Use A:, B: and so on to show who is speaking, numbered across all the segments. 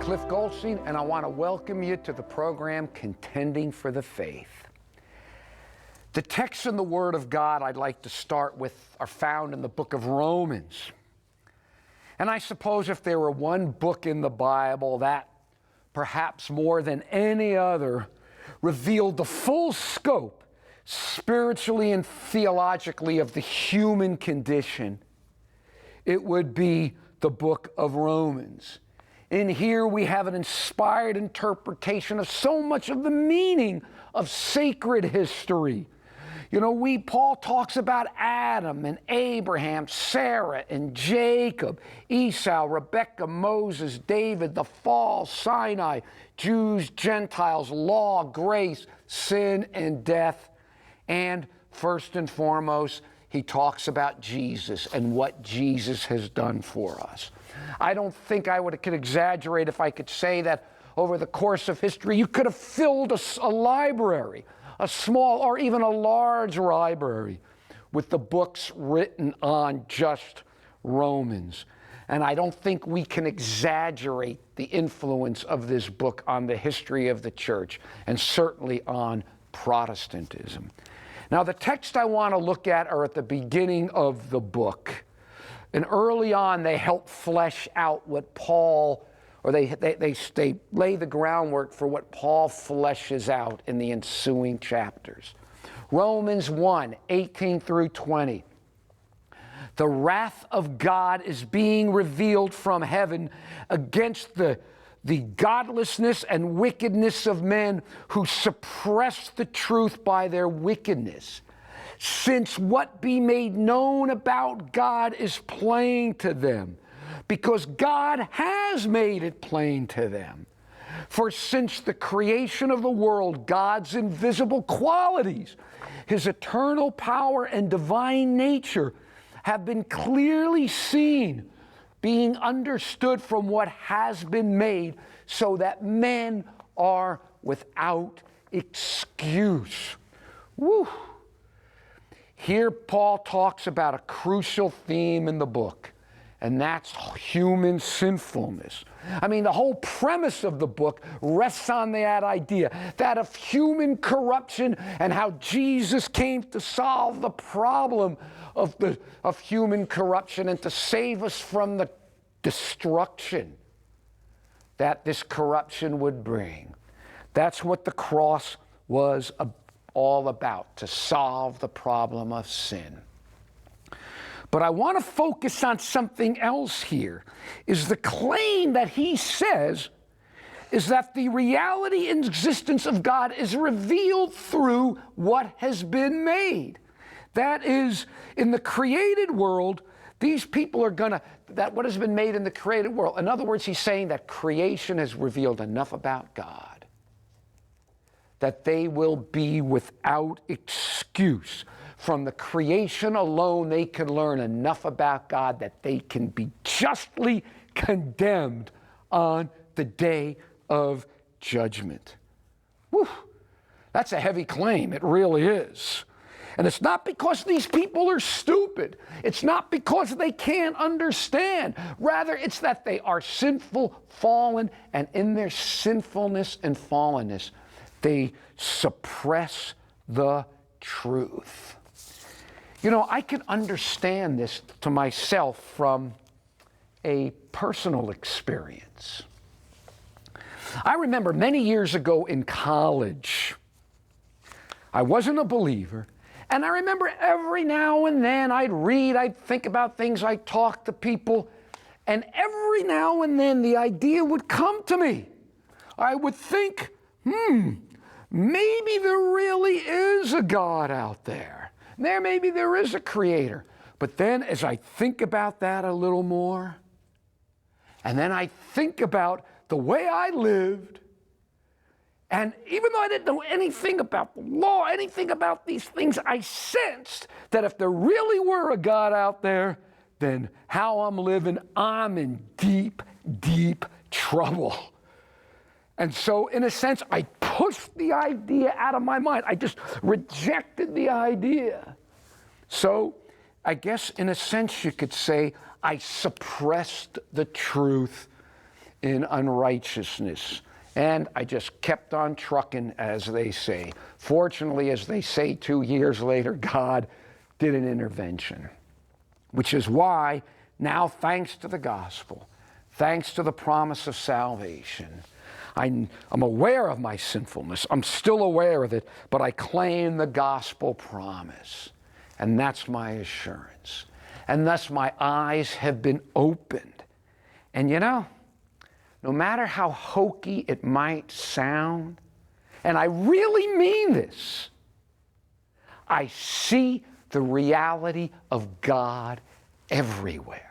A: Cliff Goldstein, and I want to welcome you to the program Contending for the Faith. The texts in the Word of God I'd like to start with are found in the book of Romans. And I suppose if there were one book in the Bible that, perhaps more than any other, revealed the full scope, spiritually and theologically, of the human condition, it would be the book of Romans. In here we have an inspired interpretation of so much of the meaning of sacred history. You know, Paul talks about Adam and Abraham, Sarah and Jacob, Esau, Rebekah, Moses, David, the fall, Sinai, Jews, Gentiles, law, grace, sin, and death. And first and foremost, he talks about Jesus and what Jesus has done for us. I don't think I could exaggerate if I could say that over the course of history, you could have filled a library, a small or even a large library, with the books written on just Romans. And I don't think we can exaggerate the influence of this book on the history of the church, and certainly on Protestantism. Now, the text I want to look at are at the beginning of the book. And early on, they help flesh out what Paul, or they lay the groundwork for what Paul fleshes out in the ensuing chapters. Romans 1, 18 through 20. The wrath of God is being revealed from heaven against the godlessness and wickedness of men who suppress the truth by their wickedness. Since what be made known about God is plain to them, because God has made it plain to them. For since the creation of the world, God's invisible qualities, his eternal power and divine nature, have been clearly seen, being understood from what has been made, so that men are without excuse. Woo! Here Paul talks about a crucial theme in the book, and that's human sinfulness. I mean, the whole premise of the book rests on that idea, that of human corruption, and how Jesus came to solve the problem of human corruption and to save us from the destruction that this corruption would bring. That's what the cross was all about, to solve the problem of sin. But I want to focus on something else here, is the claim that he says is that the reality and existence of God is revealed through what has been made. That is, in the created world, these people are that what has been made in the created world. In other words, he's saying that creation has revealed enough about God that they will be without excuse. From the creation alone, they can learn enough about God that they can be justly condemned on the day of judgment. Whew. That's a heavy claim. It really is. And it's not because these people are stupid. It's not because they can't understand. Rather, it's that they are sinful, fallen, and in their sinfulness and fallenness, they suppress the truth. You know, I can understand this to myself from a personal experience. I remember many years ago in college, I wasn't a believer, and I remember every now and then I'd think about things, I'd talk to people, and every now and then the idea would come to me. I would think, maybe there really is a God out there. Maybe there is a creator. But then as I think about that a little more, and then I think about the way I lived, and even though I didn't know anything about the law, anything about these things, I sensed that if there really were a God out there, then how I'm living, I'm in deep, deep trouble. And so, in a sense, I pushed the idea out of my mind. I just rejected the idea. So, I guess, in a sense, you could say I suppressed the truth in unrighteousness. And I just kept on trucking, as they say. Fortunately, as they say 2 years later, God did an intervention, which is why now, thanks to the gospel, thanks to the promise of salvation, I'm aware of my sinfulness. I'm still aware of it, but I claim the gospel promise. And that's my assurance. And thus my eyes have been opened. And you know, no matter how hokey it might sound, and I really mean this, I see the reality of God everywhere.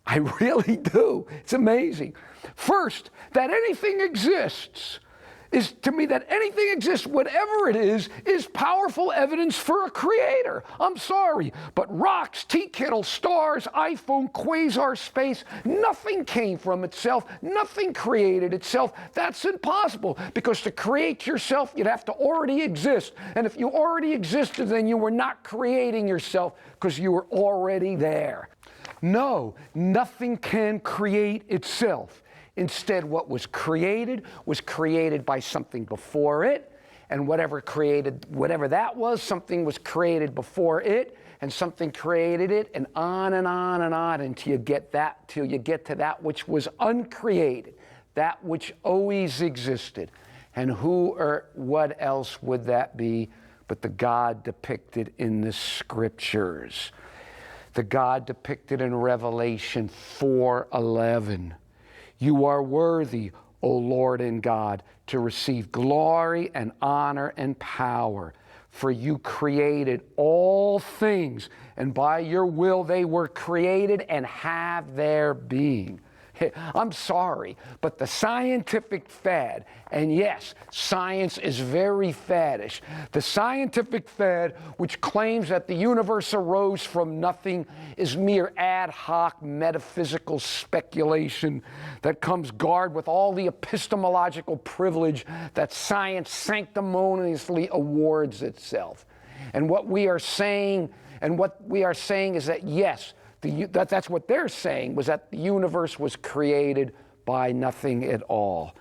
A: I really do. It's amazing. First, that anything exists is, to me, that anything exists, whatever it is powerful evidence for a creator. I'm sorry, but rocks, tea kettles, stars, iPhone, quasar, space, nothing came from itself. Nothing created itself. That's impossible, because to create yourself, you'd have to already exist. And if you already existed, then you were not creating yourself, because you were already there. No, nothing can create itself. Instead, what was created by something before it, and whatever that was, something was created before it, and something created it, and on and on and on until you get to that which was uncreated, that which always existed. And who or what else would that be but the God depicted in the Scriptures? The God depicted in Revelation 4:11. You are worthy, O Lord and God, to receive glory and honor and power, for you created all things, and by your will they were created and have their being. I'm sorry, but the scientific fad, and yes, science is very faddish, the scientific fad which claims that the universe arose from nothing is mere ad hoc metaphysical speculation that comes guard with all the epistemological privilege that science sanctimoniously awards itself. And what we are saying is that yes, that's what they're saying, was that the universe was created by nothing at all.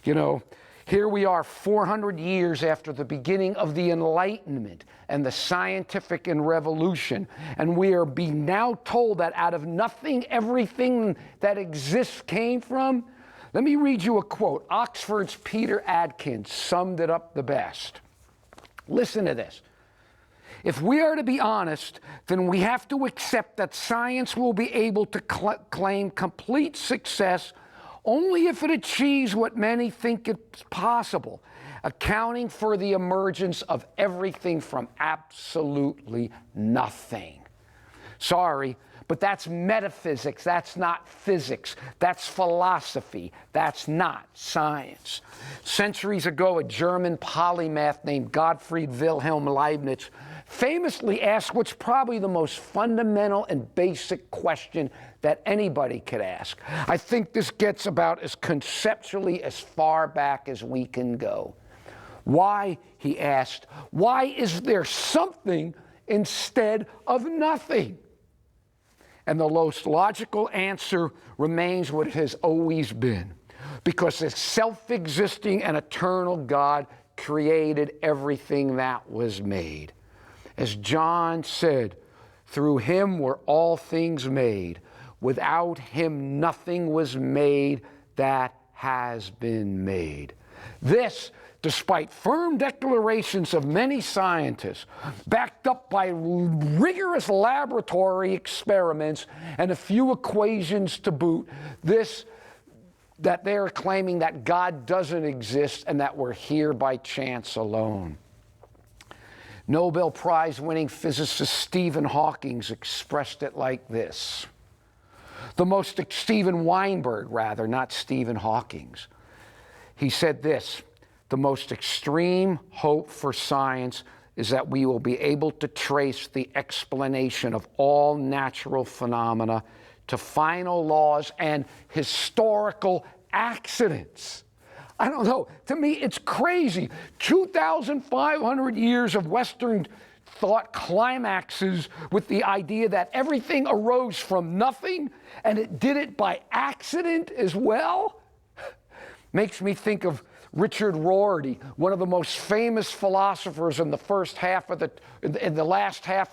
A: You know, here we are 400 years after the beginning of the Enlightenment and the scientific revolution, and we are being now told that out of nothing everything that exists came from. Let me read you a quote. Oxford's Peter Adkins summed it up the best. Listen to this. If we are to be honest, then we have to accept that science will be able to claim complete success only if it achieves what many think is possible, accounting for the emergence of everything from absolutely nothing. Sorry, but that's metaphysics. That's not physics. That's philosophy. That's not science. Centuries ago, a German polymath named Gottfried Wilhelm Leibniz famously asked what's probably the most fundamental and basic question that anybody could ask. I think this gets about as conceptually as far back as we can go. Why, he asked, why is there something instead of nothing? And the most logical answer remains what it has always been. Because a self-existing and eternal God created everything that was made. As John said, through him were all things made. Without him nothing was made that has been made. This, despite firm declarations of many scientists, backed up by rigorous laboratory experiments and a few equations to boot, that they are claiming that God doesn't exist and that we're here by chance alone. Nobel Prize-winning physicist Stephen Hawking expressed it like this. Stephen Weinberg, rather, not Stephen Hawking. He said this: the most extreme hope for science is that we will be able to trace the explanation of all natural phenomena to final laws and historical accidents. I don't know. To me, it's crazy. 2,500 years of Western thought climaxes with the idea that everything arose from nothing, and it did it by accident as well. Makes me think of Richard Rorty, one of the most famous philosophers in the last half of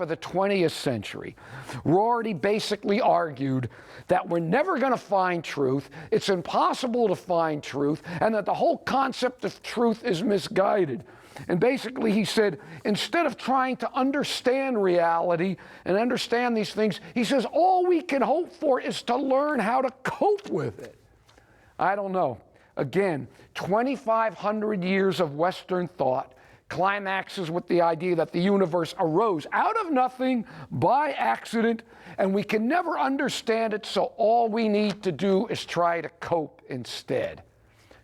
A: the 20th century. Rorty basically argued that we're never going to find truth, it's impossible to find truth, and that the whole concept of truth is misguided. And basically he said, instead of trying to understand reality and understand these things, he says all we can hope for is to learn how to cope with it. I don't know. Again, 2,500 years of Western thought climaxes with the idea that the universe arose out of nothing by accident, and we can never understand it, so all we need to do is try to cope instead.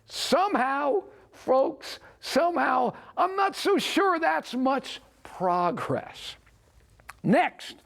A: Somehow, folks, I'm not so sure that's much progress. Next,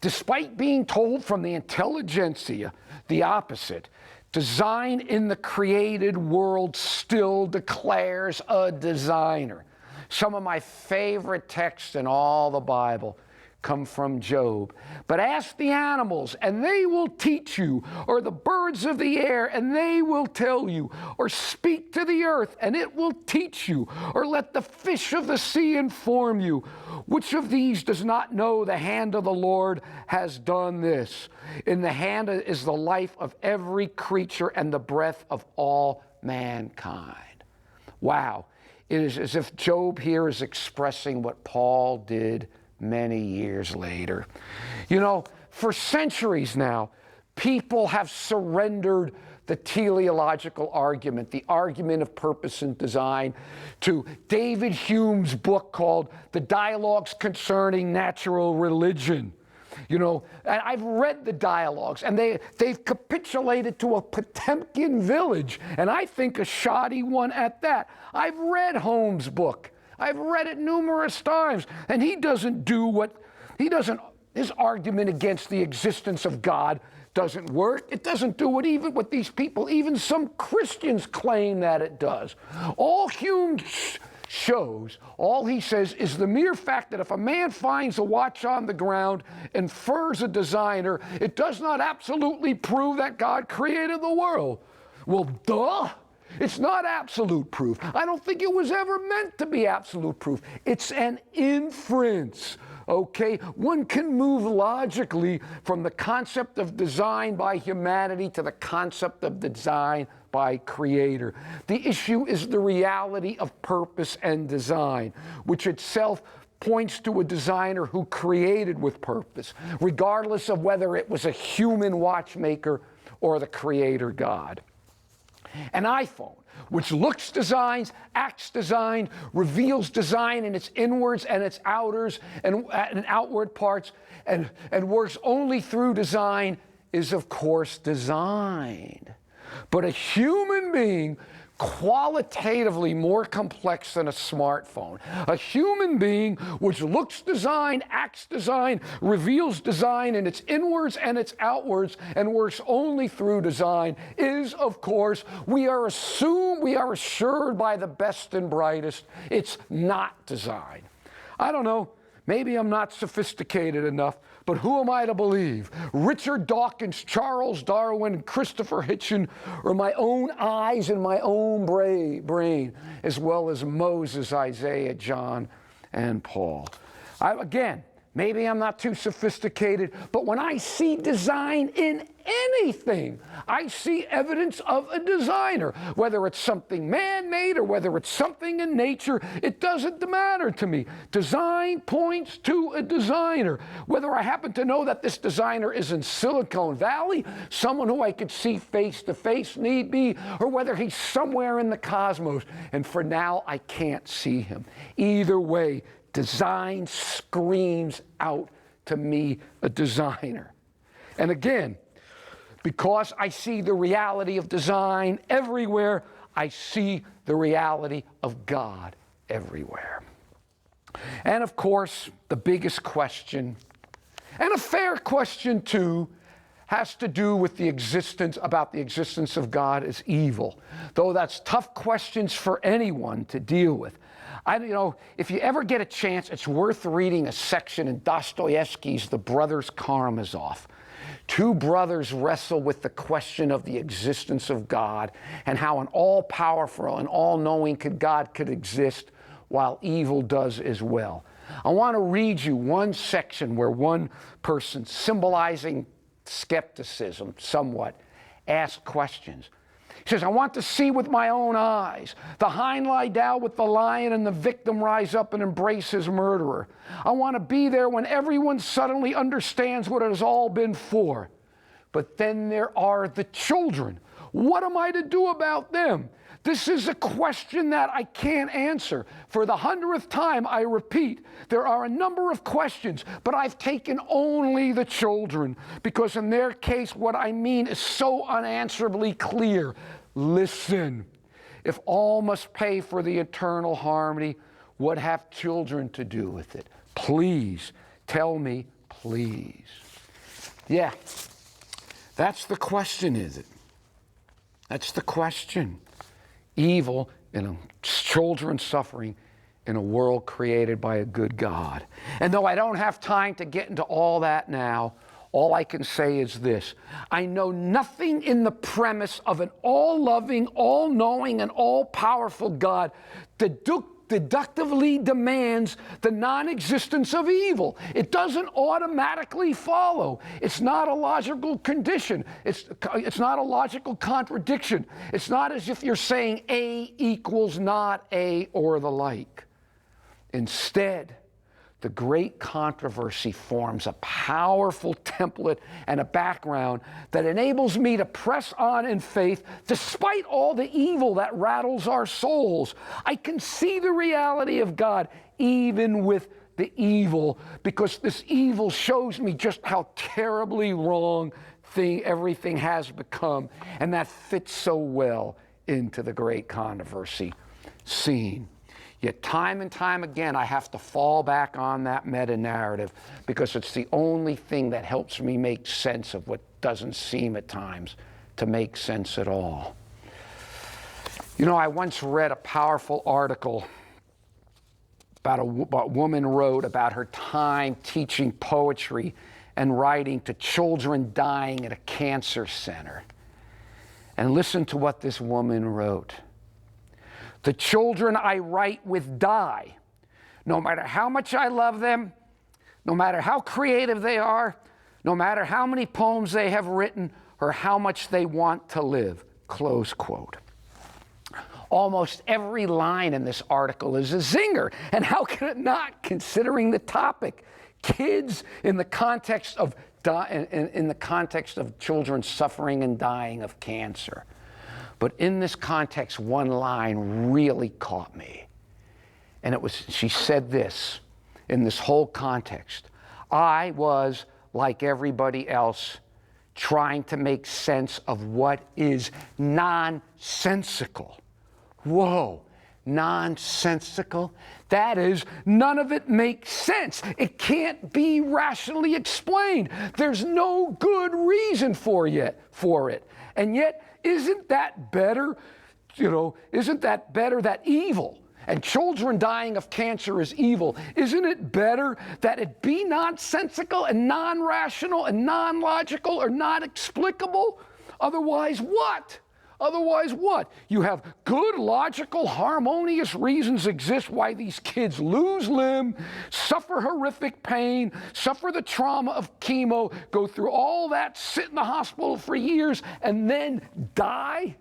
A: despite being told from the intelligentsia the opposite, design in the created world still declares a designer. Some of my favorite texts in all the Bible come from Job. But ask the animals, and they will teach you, or the birds of the air, and they will tell you, or speak to the earth, and it will teach you, or let the fish of the sea inform you. Which of these does not know the hand of the Lord has done this? In the hand is the life of every creature and the breath of all mankind. Wow. It is as if Job here is expressing what Paul did many years later. You know, for centuries now, people have surrendered the teleological argument, the argument of purpose and design, to David Hume's book called The Dialogues Concerning Natural Religion. You know, and I've read the dialogues, and they've capitulated to a Potemkin village, and I think a shoddy one at that. I've read Hume's book. I've read it numerous times, and his argument against the existence of God doesn't work. It doesn't do it even with these people. Even some Christians claim that it does. All Hume shows, all he says, is the mere fact that if a man finds a watch on the ground, infers a designer, it does not absolutely prove that God created the world. Well, duh! It's not absolute proof. I don't think it was ever meant to be absolute proof. It's an inference, okay? One can move logically from the concept of design by humanity to the concept of design by Creator. The issue is the reality of purpose and design, which itself points to a designer who created with purpose, regardless of whether it was a human watchmaker or the Creator God. An iPhone, which looks designed, acts designed, reveals design in its inwards and its outers and outward parts, and works only through design, is of course designed. But a human being, qualitatively more complex than a smartphone. A human being which looks design, acts design, reveals design in its inwards and its outwards, and works only through design, is, of course, we are assured by the best and brightest, it's not design. I don't know, maybe I'm not sophisticated enough, but who am I to believe? Richard Dawkins, Charles Darwin, Christopher Hitchens, or my own eyes and my own brain, as well as Moses, Isaiah, John, and Paul? Again, maybe I'm not too sophisticated, but when I see design in anything, I see evidence of a designer. Whether it's something man-made or whether it's something in nature, it doesn't matter to me. Design points to a designer. Whether I happen to know that this designer is in Silicon Valley, someone who I could see face to face need be, or whether he's somewhere in the cosmos, and for now I can't see him. Either way, design screams out to me a designer. And again, because I see the reality of design everywhere, I see the reality of God everywhere. And of course, the biggest question, and a fair question too, has to do with the existence of God as evil. Though that's tough questions for anyone to deal with. If you ever get a chance, it's worth reading a section in Dostoevsky's The Brothers Karamazov. Two brothers wrestle with the question of the existence of God and how an all-powerful and all-knowing God could exist while evil does as well. I want to read you one section where one person, symbolizing skepticism somewhat, asked questions. He says, I want to see with my own eyes the hind lie down with the lion and the victim rise up and embrace his murderer. I want to be there when everyone suddenly understands what it has all been for. But then there are the children. What am I to do about them? This is a question that I can't answer. For the 100th time, I repeat, there are a number of questions, but I've taken only the children, because in their case, what I mean is so unanswerably clear. Listen, if all must pay for the eternal harmony, what have children to do with it? Please, tell me, please. Yeah, that's the question, is it? That's the question. Evil and children suffering in a world created by a good God. And though I don't have time to get into all that now, all I can say is this. I know nothing in the premise of an all-loving, all-knowing, and all-powerful God deductively demands the non-existence of evil. It doesn't automatically follow. It's not a logical condition. It's not a logical contradiction. It's not as if you're saying A equals not A or the like. Instead, the great controversy forms a powerful template and a background that enables me to press on in faith despite all the evil that rattles our souls. I can see the reality of God even with the evil, because this evil shows me just how terribly wrong everything has become, and that fits so well into the great controversy scene. Yet time and time again, I have to fall back on that meta-narrative because it's the only thing that helps me make sense of what doesn't seem at times to make sense at all. You know, I once read a powerful article about a woman wrote about her time teaching poetry and writing to children dying at a cancer center. And listen to what this woman wrote. The children I write with die. No matter how much I love them, no matter how creative they are, no matter how many poems they have written, or how much they want to live. Close quote. Almost every line in this article is a zinger. And how can it not, considering the topic? Kids in the context of children suffering and dying of cancer. But in this context, one line really caught me. And it was, she said this, in this whole context, I was, like everybody else, trying to make sense of what is nonsensical. Whoa, nonsensical? That is, none of it makes sense. It can't be rationally explained. There's no good reason for it. And yet, isn't that better? Isn't that better that evil and children dying of cancer is evil? Isn't it better that it be nonsensical and non-rational and non-logical or not explicable? Otherwise, what? Otherwise, what? You have good, logical, harmonious reasons exist why these kids lose limb, suffer horrific pain, suffer the trauma of chemo, go through all that, sit in the hospital for years, and then die?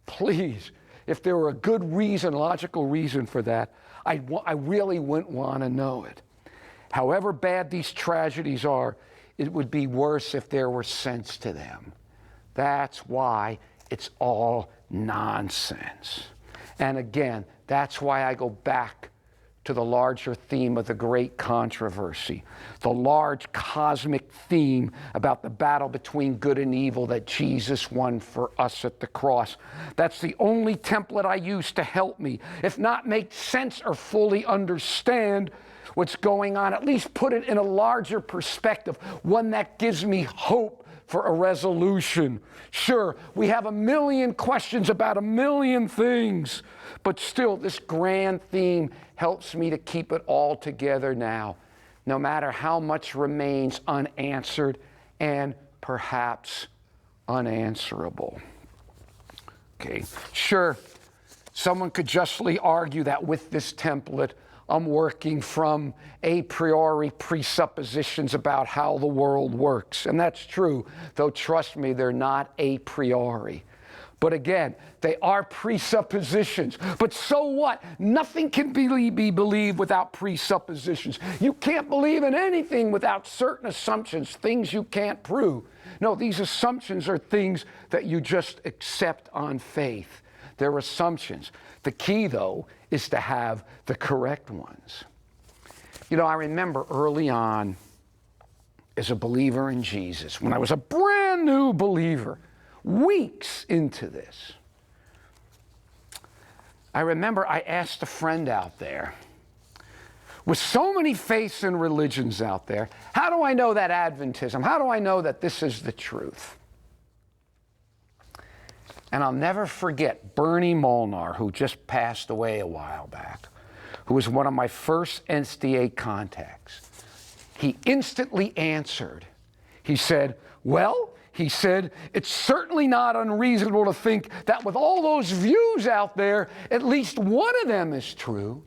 A: Please, if there were a good reason, logical reason for that, I really wouldn't want to know it. However bad these tragedies are, it would be worse if there were sense to them. That's why it's all nonsense. And again, that's why I go back to the larger theme of the great controversy, the large cosmic theme about the battle between good and evil that Jesus won for us at the cross. That's the only template I use to help me, if not make sense or fully understand what's going on, at least put it in a larger perspective, one that gives me hope for a resolution. Sure, we have a million questions about a million things, but still this grand theme helps me to keep it all together now, no matter how much remains unanswered and perhaps unanswerable. Okay, sure, someone could justly argue that with this template, I'm working from a priori presuppositions about how the world works. And that's true, though trust me, they're not a priori. But again, they are presuppositions. But so what? Nothing can be believed without presuppositions. You can't believe in anything without certain assumptions, things you can't prove. No, these assumptions are things that you just accept on faith. They're assumptions. The key, though, is to have the correct ones. You know, I remember early on as a believer in Jesus, when I was a brand new believer, weeks into this, I remember I asked a friend out there, with so many faiths and religions out there, how do I know that Adventism? How do I know that this is the truth? And I'll never forget Bernie Molnar, who just passed away a while back, who was one of my first NSTA contacts. He instantly answered. He said, well, he said, it's certainly not unreasonable to think that with all those views out there, at least one of them is true.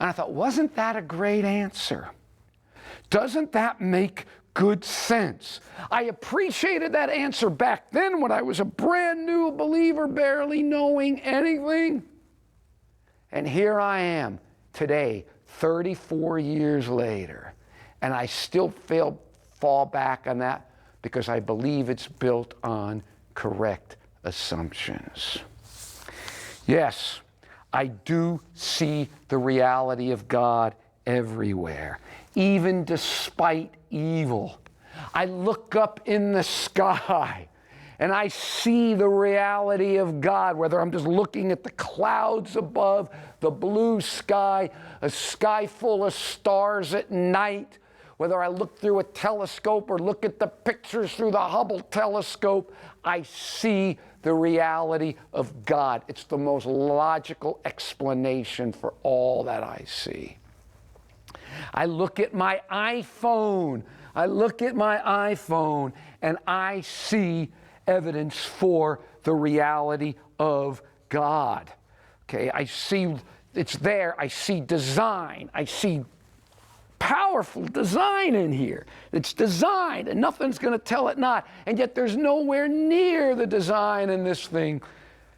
A: And I thought, wasn't that a great answer? Doesn't that make good sense? I appreciated that answer back then when I was a brand new believer, barely knowing anything. And here I am today, 34 years later, and I still fall back on that because I believe it's built on correct assumptions. Yes, I do see the reality of God everywhere, even despite evil. I look up in the sky and I see the reality of God, whether I'm just looking at the clouds above, the blue sky, a sky full of stars at night, whether I look through a telescope or look at the pictures through the Hubble telescope, I see the reality of God. It's the most logical explanation for all that I see. I look at my iPhone. And I see evidence for the reality of God. Okay, I see it's there. I see design. I see powerful design in here. It's designed, and nothing's going to tell it not. And yet there's nowhere near the design in this thing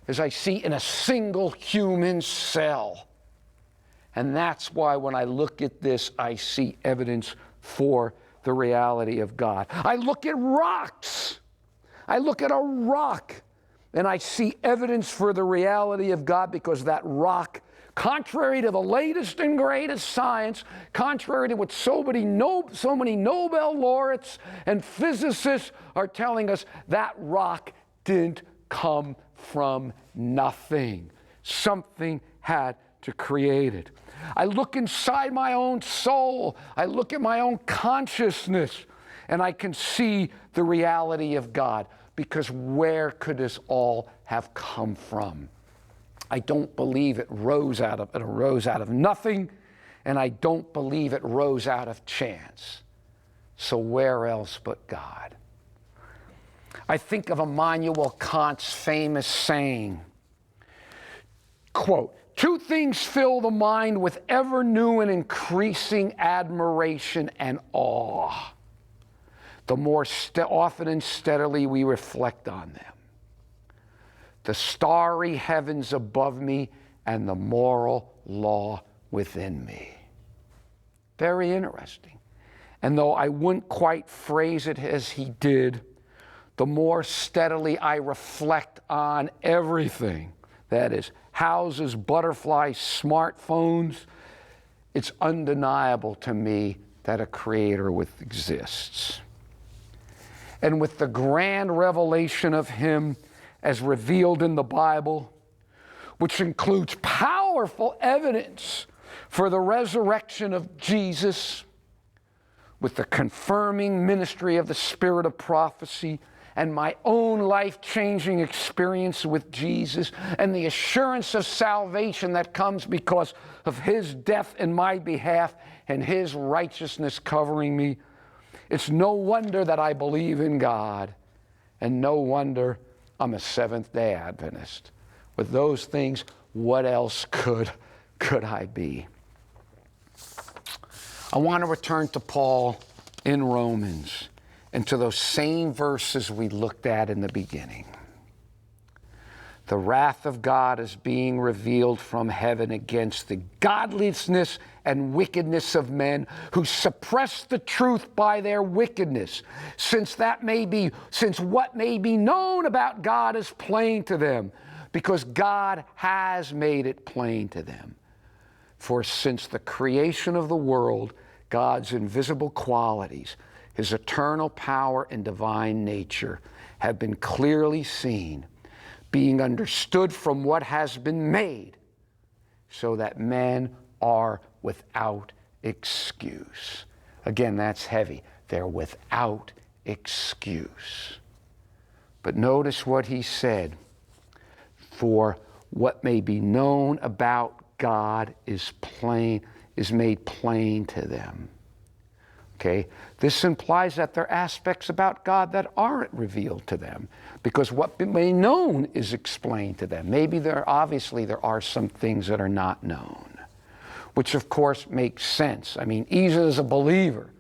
A: as I see in a single human cell. And that's why when I look at this, I see evidence for the reality of God. I look at rocks. I look at a rock, and I see evidence for the reality of God because that rock, contrary to the latest and greatest science, contrary to what so many Nobel laureates and physicists are telling us, that rock didn't come from nothing. Something had to create it. I look inside my own soul. I look at my own consciousness, and I can see the reality of God, because where could this all have come from? I don't believe it arose out of nothing, and I don't believe it rose out of chance. So where else but God? I think of Immanuel Kant's famous saying, quote, "Two things fill the mind with ever new and increasing admiration and awe, the more often and steadily we reflect on them. The starry heavens above me and the moral law within me." Very interesting. And though I wouldn't quite phrase it as he did, the more steadily I reflect on everything, that is, houses, butterflies, smartphones, it's undeniable to me that a creator exists. And with the grand revelation of him as revealed in the Bible, which includes powerful evidence for the resurrection of Jesus, with the confirming ministry of the Spirit of prophecy, and my own life-changing experience with Jesus, and the assurance of salvation that comes because of his death in my behalf and his righteousness covering me, It's no wonder that I believe in God, and no wonder I'm a Seventh-day Adventist. With those things, what else could I be? I want to return to Paul in Romans and to those same verses we looked at in the beginning. The wrath of God is being revealed from heaven against the godlessness and wickedness of men who suppress the truth by their wickedness, since what may be known about God is plain to them, because God has made it plain to them. For since the creation of the world, God's invisible qualities, his eternal power and divine nature, have been clearly seen, being understood from what has been made, so that men are without excuse. Again, that's heavy. They're without excuse. But notice what he said. For what may be known about God is made plain to them. Okay? This implies that there are aspects about God that aren't revealed to them, because what may be known is explained to them. Maybe there are some things that are not known, which of course makes sense. I mean, even as a believer,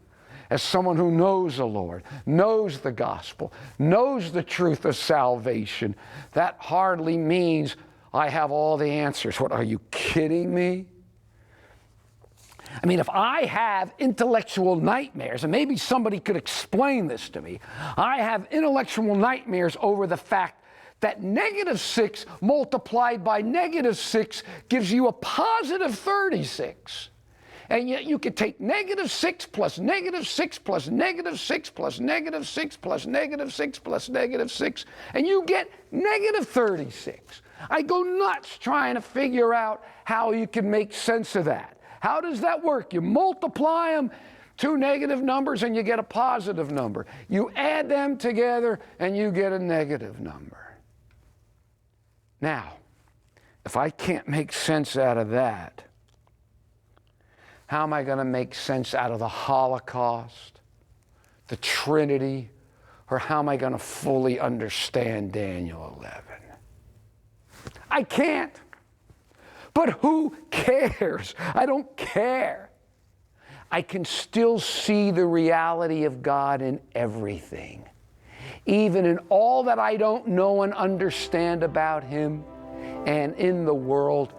A: as someone who knows the Lord, knows the gospel, knows the truth of salvation, that hardly means I have all the answers. What, are you kidding me? I mean, if I have intellectual nightmares, and maybe somebody could explain this to me, I have intellectual nightmares over the fact that -6 multiplied by -6 gives you a positive 36. And yet you could take -6 plus -6 plus -6 plus -6 plus -6 plus -6, and you get -36. I go nuts trying to figure out how you can make sense of that. How does that work? You multiply them, two negative numbers, and you get a positive number. You add them together, and you get a negative number. Now, if I can't make sense out of that, how am I going to make sense out of the Holocaust, the Trinity, or how am I going to fully understand Daniel 11? I can't. But who cares? I don't care. I can still see the reality of God in everything, even in all that I don't know and understand about him, and in the world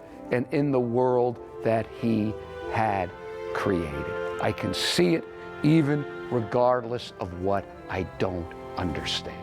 A: that he had created. I can see it even regardless of what I don't understand.